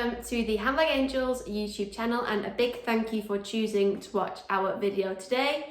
welcome to the Handbag Angels YouTube channel, and a big thank you for choosing to watch our video today.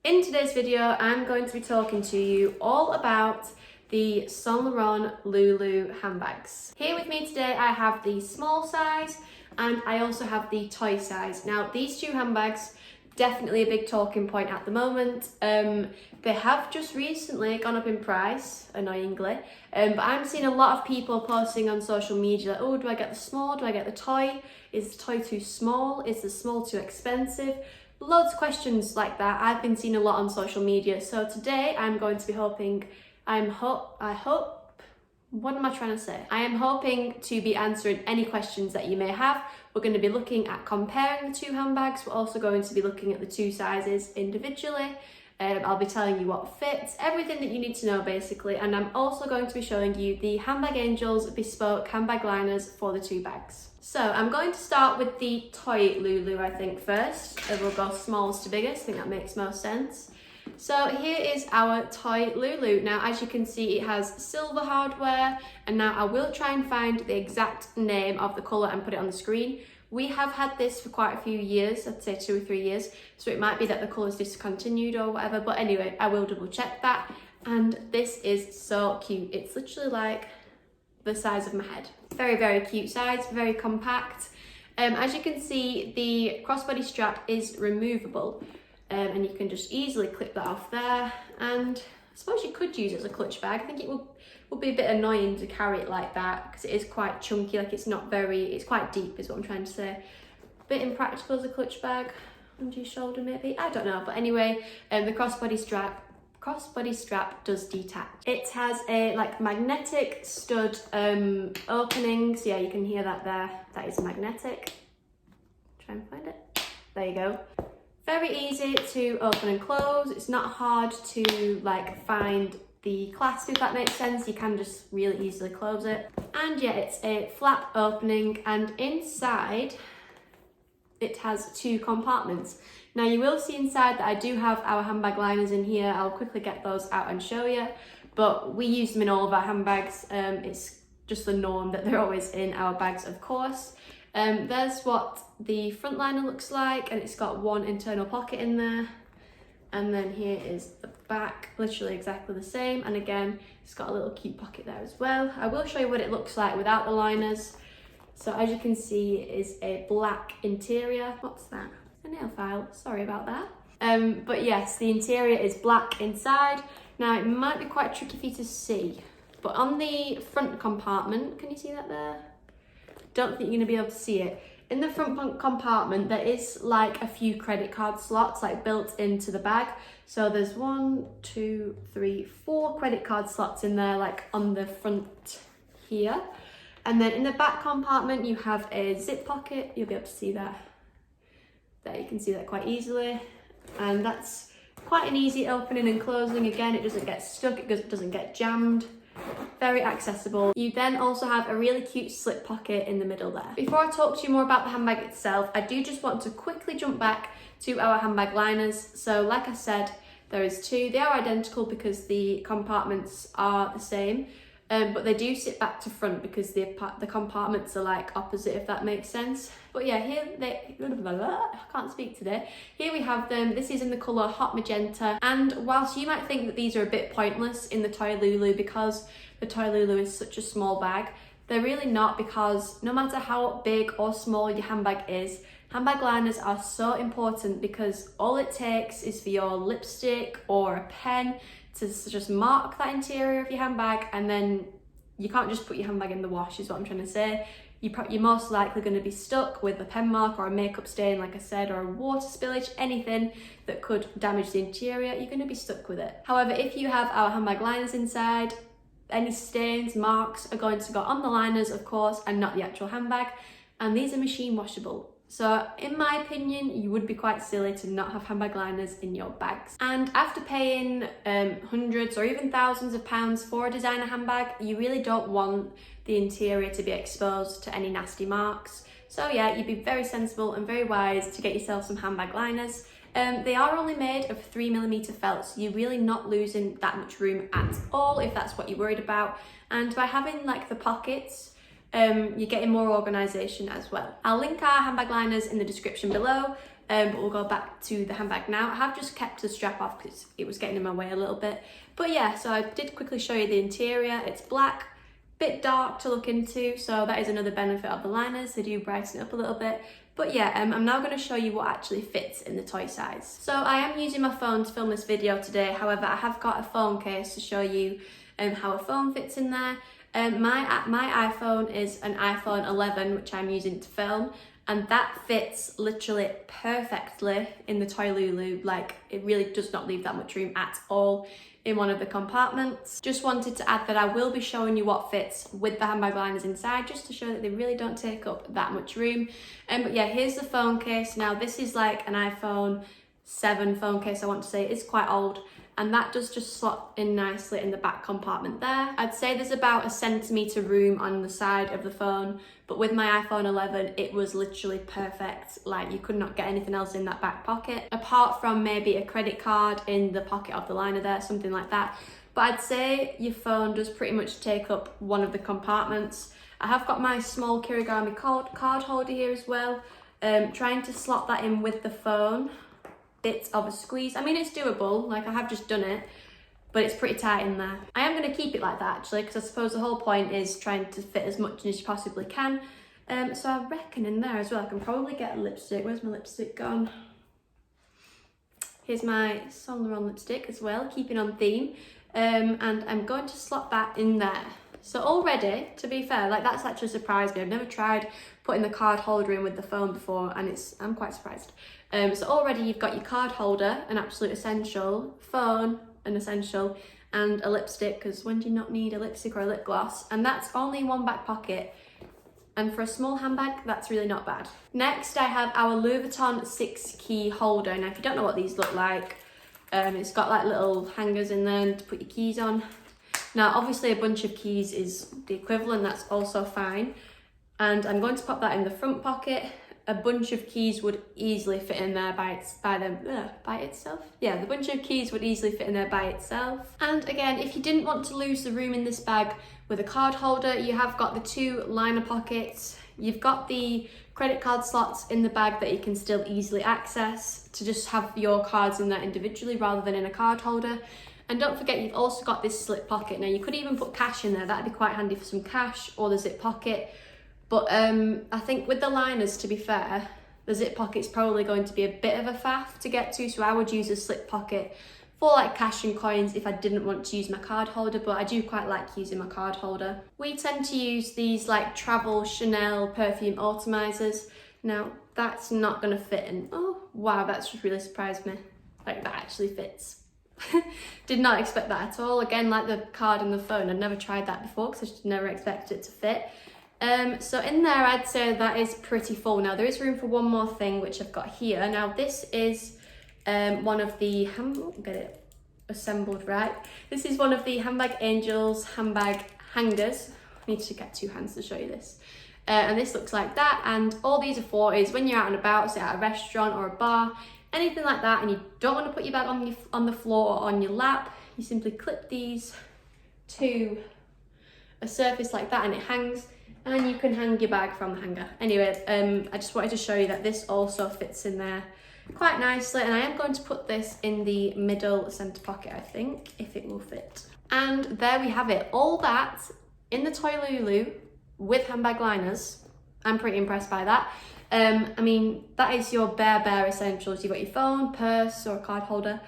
In today's video, I'm going to be talking to you all about the Saint Laurent LouLou handbags. Here with me today, I have the small size and I also have the toy size. Now, these two handbags, definitely a big talking point at the moment. They have just recently gone up in price, annoyingly, but I'm seeing a lot of people posting on social media like, oh, do I get the small, do I get the toy? Is the toy too small? Is the small too expensive? Loads of questions like that. I've been seeing a lot on social media. So today I'm going to be I am hoping to be answering any questions that you may have. We're going to be looking at comparing the two handbags. We're also going to be looking at the two sizes individually. I'll be telling you what fits, everything that you need to know basically. And I'm also going to be showing you the Handbag Angels bespoke handbag liners for the two bags. So I'm going to start with the Toy LouLou, I think, first. We'll go smallest to biggest. I think that makes most sense. So here is our Toy LouLou. Now, as you can see, it has silver hardware, and now I will try and find the exact name of the colour and put it on the screen. We have had this for quite a few years, I'd say 2 or 3 years, so it might be that the colour's discontinued or whatever, but anyway, I will double check that. And this is so cute. It's literally like the size of my head. Very, very cute size, very compact. As you can see, the crossbody strap is removable. And you can just easily clip that off there, and I suppose you could use it as a clutch bag. I think it would be a bit annoying to carry it like that because it is quite chunky, like it's quite deep is what I'm trying to say. A bit impractical as a clutch bag under your shoulder maybe, I don't know, but anyway, the crossbody strap does detach. It has a like magnetic stud opening, so yeah, you can hear that there, that is magnetic. Try and find it, there you go. Very easy to open and close. It's not hard to like find the clasp, if that makes sense. You can just really easily close it. And yeah, it's a flap opening, and inside it has 2 compartments. Now you will see inside that I do have our handbag liners in here. I'll quickly get those out and show you, but we use them in all of our handbags. It's just the norm that they're always in our bags, of course. There's what the front liner looks like, and it's got 1 internal pocket in there, and then here is the back, literally exactly the same, and again it's got a little cute pocket there as well. I will show you what it looks like without the liners. So as you can see, it is a black interior. What's that? A nail file, sorry about that. But yes, the interior is black inside. Now it might be quite tricky for you to see, but on the front compartment, can you see that there? Don't think you're gonna be able to see it. In the front compartment, there is like a few credit card slots like built into the bag. So there's 1, 2, 3, 4 credit card slots in there, like on the front here. And then in the back compartment, you have a zip pocket. You'll be able to see that. There, you can see that quite easily. And that's quite an easy opening and closing. Again, it doesn't get stuck, it doesn't get jammed. Very accessible. You then also have a really cute slip pocket in the middle there. Before I talk to you more about the handbag itself, I do just want to quickly jump back to our handbag liners. So like I said, there is 2. They are identical because the compartments are the same, but they do sit back to front because the compartments are like opposite, if that makes sense. But yeah, here I can't speak today. Here we have them. This is in the colour Hot Magenta, and whilst you might think that these are a bit pointless in the Toy LouLou because the Toy LouLou is such a small bag, they're really not, because no matter how big or small your handbag is, handbag liners are so important because all it takes is for your lipstick or a pen to just mark that interior of your handbag, and then you can't just put your handbag in the wash, is what I'm trying to say. You're most likely going to be stuck with a pen mark or a makeup stain, like I said, or a water spillage, anything that could damage the interior, you're going to be stuck with it. However, if you have our handbag liners inside, any stains, marks are going to go on the liners, of course, and not the actual handbag, and these are machine washable. So in my opinion, you would be quite silly to not have handbag liners in your bags. And after paying hundreds or even thousands of pounds for a designer handbag, you really don't want the interior to be exposed to any nasty marks. So yeah, you'd be very sensible and very wise to get yourself some handbag liners. They are only made of 3mm felt, so you're really not losing that much room at all if that's what you're worried about. And by having like the pockets, you're getting more organisation as well. I'll link our handbag liners in the description below, but we'll go back to the handbag now. I have just kept the strap off because it was getting in my way a little bit. But yeah, so I did quickly show you the interior. It's black, bit dark to look into, so that is another benefit of the liners. They do brighten it up a little bit. But yeah, I'm now going to show you what actually fits in the toy size. So I am using my phone to film this video today. However, I have got a phone case to show you how a phone fits in there. My iPhone is an iPhone 11, which I'm using to film, and that fits literally perfectly in the Toy LouLou. Like, it really does not leave that much room at all in one of the compartments. Just wanted to add that I will be showing you what fits with the handbag liners inside, just to show that they really don't take up that much room. But yeah, here's the phone case. Now this is like an iPhone 7 phone case, I want to say. It's quite old, and that does just slot in nicely in the back compartment there. I'd say there's about 1 centimetre room on the side of the phone, but with my iPhone 11 it was literally perfect. Like, you could not get anything else in that back pocket apart from maybe a credit card in the pocket of the liner there, something like that. But I'd say your phone does pretty much take up one of the compartments. I have got my small Kirigami card holder here as well. Trying to slot that in with the phone, bit of a squeeze. I mean, it's doable, like I have just done it, but it's pretty tight in there. I am going to keep it like that actually, because I suppose the whole point is trying to fit as much as you possibly can. So I reckon in there as well I can probably get a lipstick. Where's my lipstick gone? Here's my Saint Laurent lipstick as well, keeping on theme. And I'm going to slot that in there. So already, to be fair, like, that's actually surprised me. I've never tried putting the card holder in with the phone before, and I'm quite surprised. So already you've got your card holder, an absolute essential, phone, an essential, and a lipstick, because when do you not need a lipstick or a lip gloss? And that's only in one back pocket. And for a small handbag, that's really not bad. Next, I have our Louis Vuitton 6-key holder. Now, if you don't know what these look like, it's got like little hangers in there to put your keys on. Now, obviously a bunch of keys is the equivalent, that's also fine. And I'm going to pop that in the front pocket. A bunch of keys would easily fit in there by itself. Yeah, the bunch of keys would easily fit in there by itself. And again, if you didn't want to lose the room in this bag with a card holder, you have got the 2 liner pockets. You've got the credit card slots in the bag that you can still easily access to just have your cards in there individually rather than in a card holder. And don't forget, you've also got this slip pocket. Now, you could even put cash in there. That'd be quite handy for some cash, or the zip pocket. But I think with the liners, to be fair, the zip pocket's probably going to be a bit of a faff to get to. So I would use a slip pocket for like cash and coins if I didn't want to use my card holder, but I do quite like using my card holder. We tend to use these like travel Chanel perfume automizers. Now, that's not gonna fit in. Oh, wow, that's just really surprised me. Like, that actually fits. Did not expect that at all. Again, like the card and the phone, I'd never tried that before because I just never expected it to fit. So in there, I'd say that is pretty full. Now, there is room for one more thing, which I've got here. Now, this is one of the, get it assembled right. This is one of the Handbag Angels handbag hangers. I need to get 2 hands to show you this. And this looks like that. And all these are for is when you're out and about, say at a restaurant or a bar, anything like that, and you don't want to put your bag on the floor or on your lap, you simply clip these to a surface like that and it hangs, and you can hang your bag from the hanger. Anyway, I just wanted to show you that this also fits in there quite nicely, and I am going to put this in the middle centre pocket, I think, if it will fit. And there we have it, all that in the Toy LouLou with handbag liners. I'm pretty impressed by that. I mean, that is your bare essentials. You've got your phone, purse or a card holder,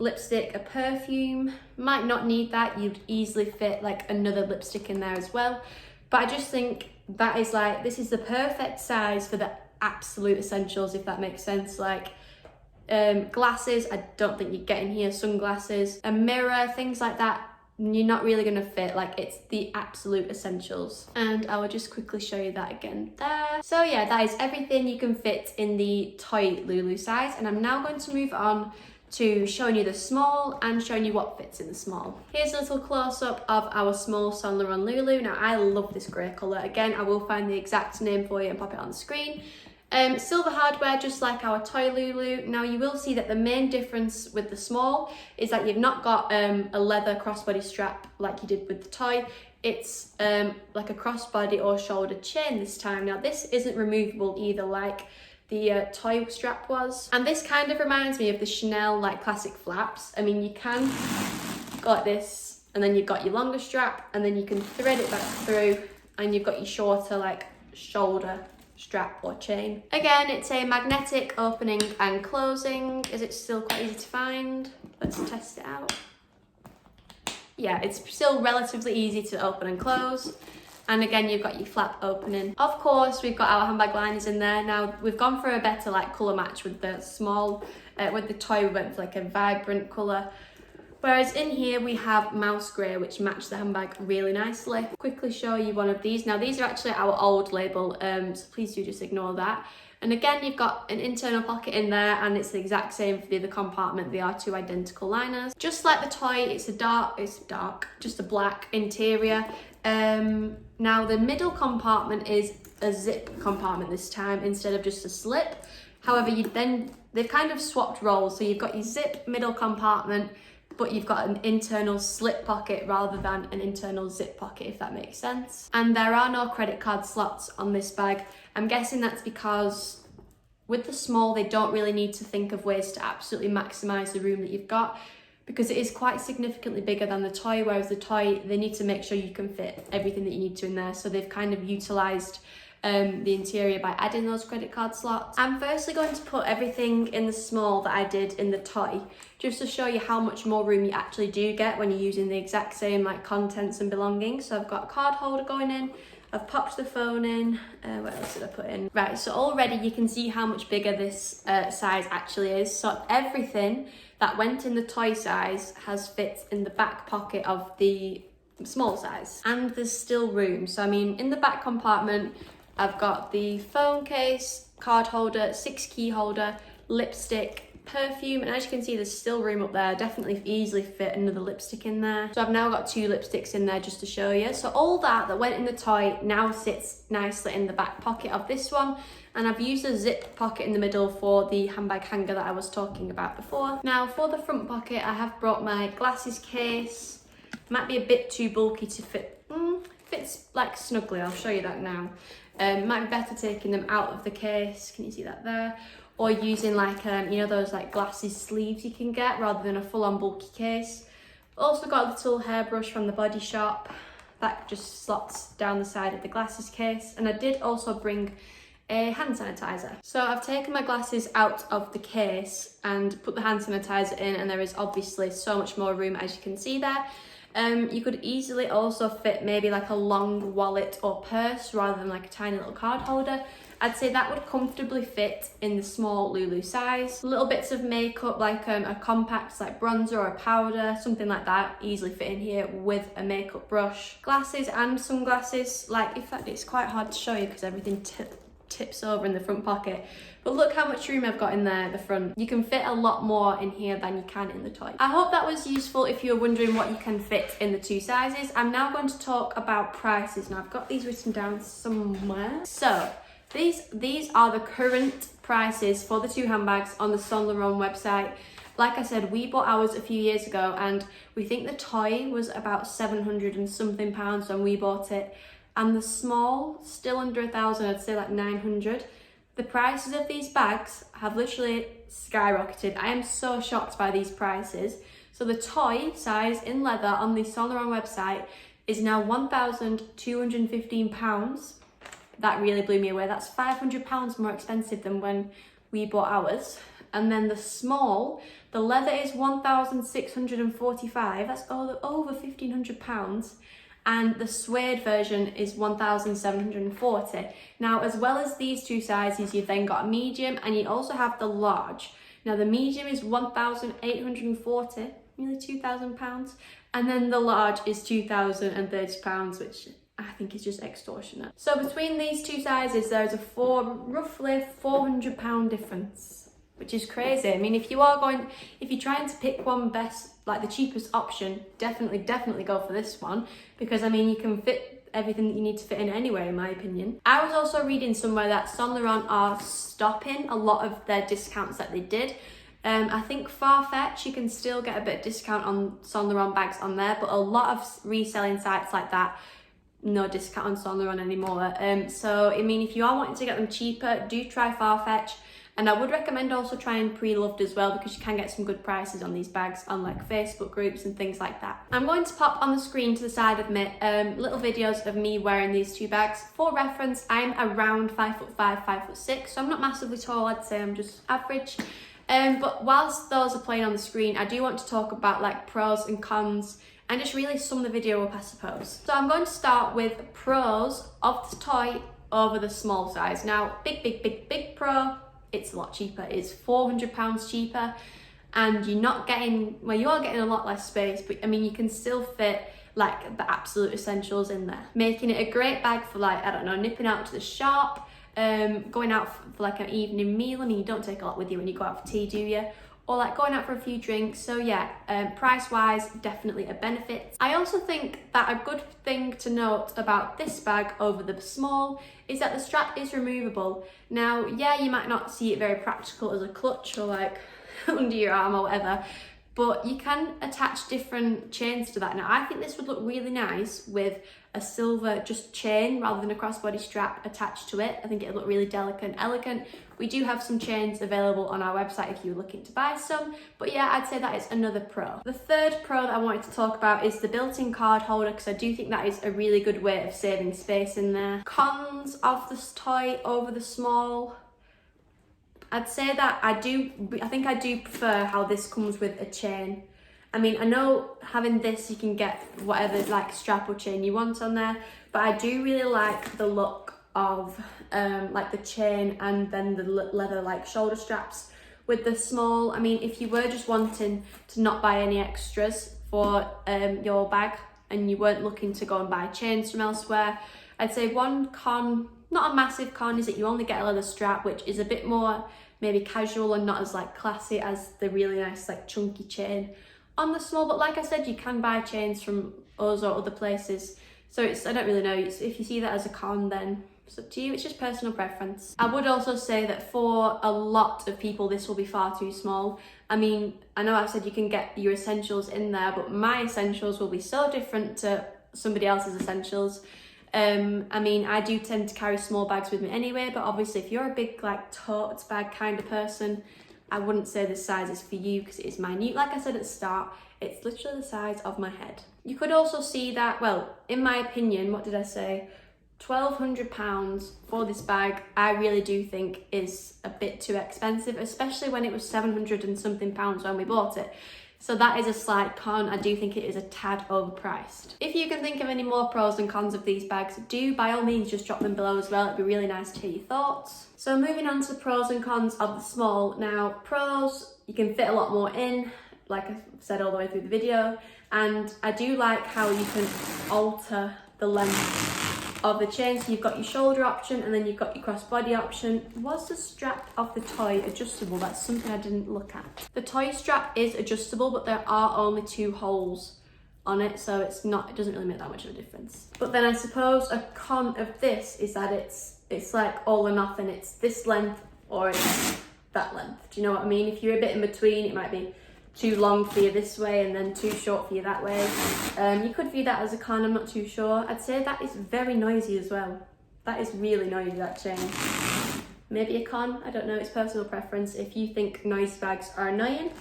lipstick, a perfume. Might not need that. You'd easily fit like another lipstick in there as well. But I just think that is like, this is the perfect size for the absolute essentials, if that makes sense. Like glasses, I don't think you'd get in here. Sunglasses, a mirror, things like that. You're not really gonna fit. Like, it's the absolute essentials. And I will just quickly show you that again there. So yeah, that is everything you can fit in the Toy LouLou size. And I'm now going to move on to showing you the small and showing you what fits in the small. Here's a little close-up of our small Saint Laurent LouLou. Now, I love this grey colour. Again, I will find the exact name for you and pop it on the screen. Silver hardware, just like our Toy LouLou. Now, you will see that the main difference with the small is that you've not got a leather crossbody strap like you did with the toy. It's like a crossbody or shoulder chain this time. Now this isn't removable either, like the toy strap was. And this kind of reminds me of the Chanel like classic flaps. I mean, you can go like this, and then you've got your longer strap, and then you can thread it back through, and you've got your shorter like shoulder strap or chain. Again, it's a magnetic opening and closing. Is it still quite easy to find? Let's test it out. Yeah, it's still relatively easy to open and close. And again, you've got your flap opening. Of course, we've got our handbag liners in there. Now, we've gone for a better like colour match with the small, with the toy, we went for like a vibrant colour. Whereas in here we have mouse grey, which match the handbag really nicely. Quickly show you one of these. Now these are actually our old label, so please do just ignore that. And again, you've got an internal pocket in there, and it's the exact same for the other compartment. They are two identical liners. Just like the toy, it's just a black interior. Now the middle compartment is a zip compartment this time instead of just a slip. However, they've kind of swapped roles. So you've got your zip middle compartment, but you've got an internal slip pocket rather than an internal zip pocket, if that makes sense. And there are no credit card slots on this bag. I'm guessing that's because with the small, they don't really need to think of ways to absolutely maximize the room that you've got, because it is quite significantly bigger than the toy, whereas the toy, they need to make sure you can fit everything that you need to in there. So they've kind of utilized the interior by adding those credit card slots. I'm firstly going to put everything in the small that I did in the toy, just to show you how much more room you actually do get when you're using the exact same like contents and belongings. So I've got a card holder going in, I've popped the phone in, what else did I put in? Right, so already you can see how much bigger this size actually is. So everything that went in the toy size has fit in the back pocket of the small size. And there's still room. So I mean, in the back compartment, I've got the phone case, card holder, 6 key holder, lipstick, perfume, and as you can see, there's still room up there. Definitely easily fit another lipstick in there. So I've now got 2 lipsticks in there just to show you. So all that went in the toy now sits nicely in the back pocket of this one. And I've used a zip pocket in the middle for the handbag hanger that I was talking about before. Now for the front pocket, I have brought my glasses case. Might be a bit too bulky to fit. Fits like snugly, I'll show you that now. Might be better taking them out of the case. Can you see that there? Or using like, you know, those like glasses sleeves you can get rather than a full-on bulky case. Also got a little hairbrush from the Body Shop. That just slots down the side of the glasses case. And I did also bring a hand sanitizer. So I've taken my glasses out of the case and put the hand sanitizer in, and there is obviously so much more room, as you can see there. You could easily also fit maybe like a long wallet or purse rather than like a tiny little card holder. I'd say that would comfortably fit in the small LouLou size. Little bits of makeup like a compact like bronzer or a powder, something like that, easily fit in here with a makeup brush. Glasses and sunglasses, like in fact it's quite hard to show you because everything tips over in the front pocket. But look how much room I've got in there at the front. You can fit a lot more in here than you can in the toy. I hope that was useful if you're wondering what you can fit in the 2 sizes. I'm now going to talk about prices. Now I've got these written down somewhere. So these are the current prices for the 2 handbags on the Saint Laurent website. Like I said, we bought ours a few years ago, and we think the toy was about 700 and something pounds when we bought it. And the small, still under 1,000, I'd say like 900. The prices of these bags have literally skyrocketed. I am so shocked by these prices. So the toy size in leather on the Saint Laurent website is now £1,215. That really blew me away. That's £500 more expensive than when we bought ours. And then the small, the leather is £1,645. That's over £1,500. And the suede version is £1,740. Now, as well as these 2 sizes, you've then got a medium, and you also have the large. Now, the medium is £1,840, nearly £2,000, and then the large is £2,030, which I think is just extortionate. So between these 2 sizes, there's a roughly £400 difference, which is crazy. I mean, if you're trying to pick one best, like the cheapest option, definitely go for this one, because I mean, you can fit everything that you need to fit in anywhere, in my opinion. I was also reading somewhere that Saint Laurent are stopping a lot of their discounts that they did. I think Farfetch, you can still get a bit of discount on Saint Laurent bags on there, but a lot of reselling sites like that, no discount on Saint Laurent anymore. So I mean, if you are wanting to get them cheaper, do try Farfetch. And I would recommend also trying Pre-Loved as well, because you can get some good prices on these bags on like Facebook groups and things like that. I'm going to pop on the screen to the side of me little videos of me wearing these two bags. For reference, I'm around 5'5", 5'6", so I'm not massively tall. I'd say I'm just average. But whilst those are playing on the screen, I do want to talk about like pros and cons and just really sum the video up, I suppose. So I'm going to start with pros of the toy over the small size. Now, big pro. It's a lot cheaper. It's £400 cheaper, and you're not getting, well, you are getting a lot less space, but I mean, you can still fit like the absolute essentials in there, making it a great bag for like, I don't know, nipping out to the shop, going out for like an evening meal. I mean, you don't take a lot with you when you go out for tea, do you? Or like going out for a few drinks. So yeah, price wise, definitely a benefit. I also think that a good thing to note about this bag over the small is that the strap is removable. Now, yeah, you might not see it very practical as a clutch or like under your arm or whatever, but you can attach different chains to that. Now, I think this would look really nice with a silver just chain rather than a crossbody strap attached to it. I think it'd look really delicate and elegant. We do have some chains available on our website if you're looking to buy some, but yeah, I'd say that is another pro. The third pro that I wanted to talk about is the built-in card holder, because I do think that is a really good way of saving space in there. Cons of this toy over the small. I'd say that I think I do prefer how this comes with a chain. I mean, I know having this, you can get whatever like strap or chain you want on there, but I do really like the look of like the chain and then the leather like shoulder straps with the small. I mean, if you were just wanting to not buy any extras for your bag and you weren't looking to go and buy chains from elsewhere, I'd say one con, not a massive con, is that you only get a leather strap, which is a bit more maybe casual and not as like classy as the really nice like chunky chain on the small. But like I said, you can buy chains from us or other places, so it's, I don't really know, if you see that as a con, then it's up to you. It's just personal preference. I would also say that for a lot of people this will be far too small. I mean, I know I said you can get your essentials in there, but my essentials will be so different to somebody else's essentials. I mean, I do tend to carry small bags with me anyway, but obviously if you're a big like tote bag kind of person, I wouldn't say this size is for you because it is minute. Like I said at the start, it's literally the size of my head. You could also see that, well, in my opinion, what did I say? £1,200 for this bag, I really do think is a bit too expensive, especially when it was 700 and something pounds when we bought it. So that is a slight con. I do think it is a tad overpriced. If you can think of any more pros and cons of these bags, do by all means just drop them below as well. It'd be really nice to hear your thoughts. So moving on to pros and cons of the small. Now, pros, you can fit a lot more in, like I said all the way through the video. And I do like how you can alter the length of the chain. So you've got your shoulder option and then you've got your crossbody option. Was the strap of the toy adjustable? That's something I didn't look at. The toy strap is adjustable, but there are only 2 holes on it, so it doesn't really make that much of a difference. But then I suppose a con of this is that it's like all or nothing. It's this length or it's that length. Do you know what I mean? If you're a bit in between, it might be too long for you this way and then too short for you that way. You could view that as a con, I'm not too sure. I'd say that is very noisy as well. That is really noisy, that chain. Maybe a con, I don't know, it's personal preference. If you think noise bags are annoying,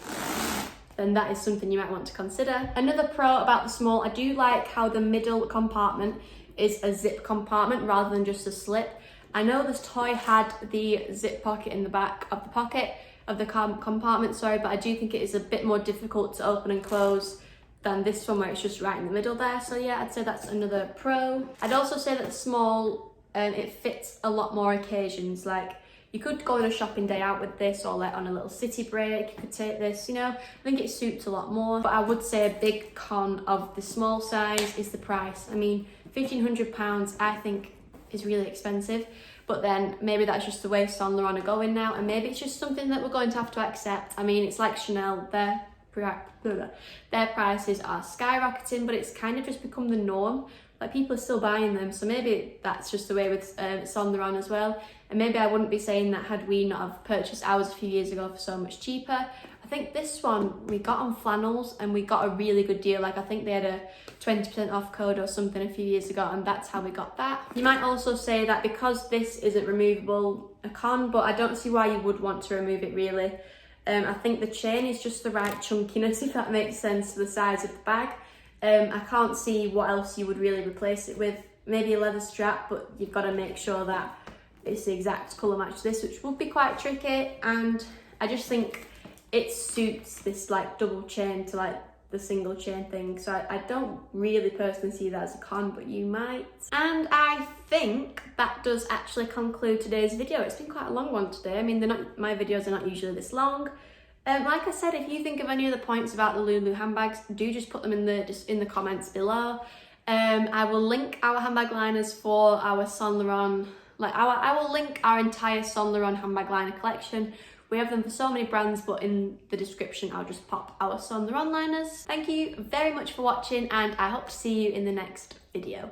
then that is something you might want to consider. Another pro about the small, I do like how the middle compartment is a zip compartment rather than just a slip. I know this toy had the zip pocket in the back of the pocket, of the compartment, sorry, but I do think it is a bit more difficult to open and close than this one where it's just right in the middle there. So yeah, I'd say that's another pro. I'd also say that the small, it fits a lot more occasions. Like you could go on a shopping day out with this, or like on a little city break, you could take this, you know, I think it suits a lot more. But I would say a big con of the small size is the price. I mean, £1,500 I think is really expensive. But then maybe that's just the way Saint Laurent are going now, and maybe it's just something that we're going to have to accept. I mean, it's like Chanel, their prices are skyrocketing, but it's kind of just become the norm. Like people are still buying them, so maybe that's just the way with Saint Laurent as well. And maybe I wouldn't be saying that had we not have purchased ours a few years ago for so much cheaper. think this one we got on Flannels and we got a really good deal. Like I think they had a 20% off code or something a few years ago, and that's how we got that. You might also say that because this isn't removable, a con, but I don't see why you would want to remove it really. I think the chain is just the right chunkiness, if that makes sense, to the size of the bag. I can't see what else you would really replace it with. Maybe a leather strap, but you've got to make sure that it's the exact colour match to this, which would be quite tricky. And I just think it suits this like double chain to like the single chain thing. So I don't really personally see that as a con, but you might. And I think that does actually conclude today's video. It's been quite a long one today. I mean, my videos are not usually this long. Like I said, if you think of any other points about the LouLou handbags, do just put them in the comments below. I will link our handbag liners for our Saint Laurent, I will link our entire Saint Laurent handbag liner collection. We have them for so many brands, but in the description I'll just pop our Saint Laurent liners. Thank you very much for watching, and I hope to see you in the next video.